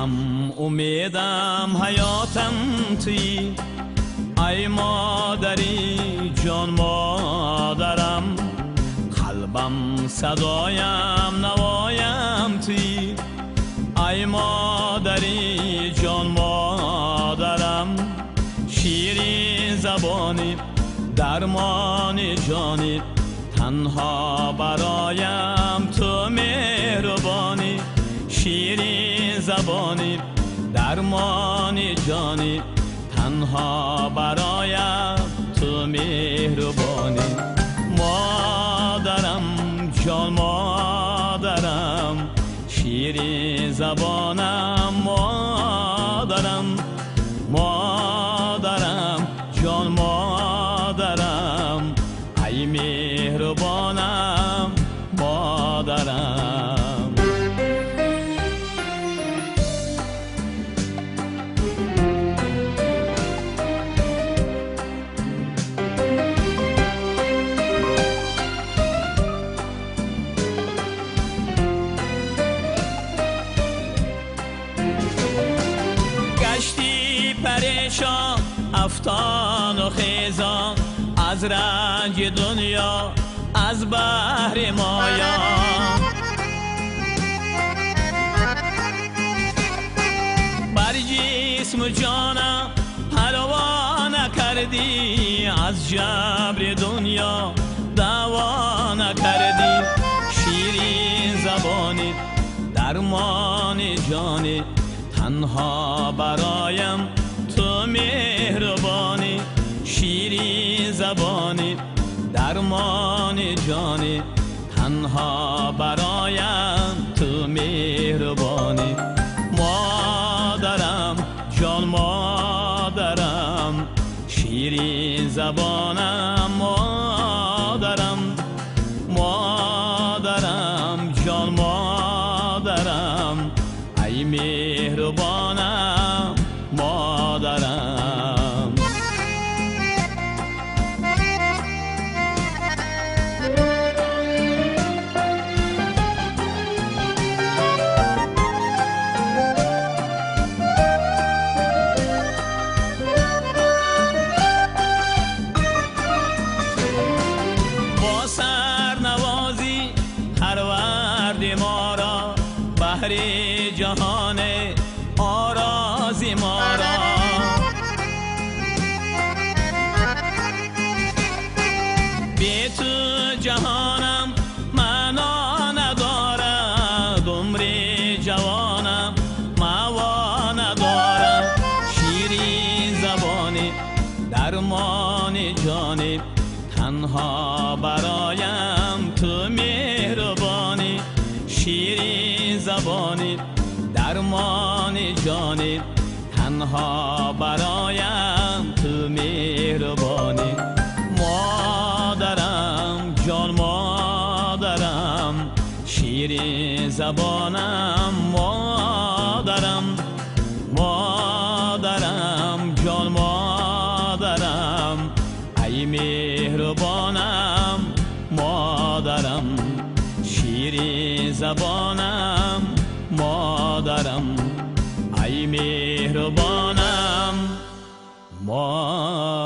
هم امیدم حیاتم توی، ای مادری جان مادرم، قلبم صدایم نوایم توی، ای مادری جان مادرم، شیرین زبانی درمان جانی، تنها برایم تو مهربانی، شیرین زبانی درمان جانی، تنها برایم تو مهربانی. مادرم جان مادرم، شیرین زبانم مادرم، مادرم جان مادرم، ای مهربانم مادرم. گشتی پریشان افتان و خیزان، از رنج دنیا از بحر مایا، بر جسم و جانم پروا نکردی، از جبر دنیا دوا نکردی، شیرین زبانی درمان جانی، تنها برایم تو مهربانی، شیرین زبانی درمان جانی، تنها برایم تو مهربانی. مادرم جان مادرم، شیرین زبانم مادرم، مادرم جان مادرم، ای مهربانم مادرم. با سرنوازی پرورد ما را، بحر جهان آرازی ما را، بی تو جهانم معنا ندارد، عمر جوانم موا ندارد، شیرین زبانی درمان جانی، تنها برایم تو مهربانی، شیرین زبانی درمان جانی، تنها برایم تو مهربانی. مادرم جان مادرم، شیرین زبانم مادرم، مادرم جان مادرم، ای مهربانم مادرم، شیرین زبانم مادرم، ای مهربانم مادرم.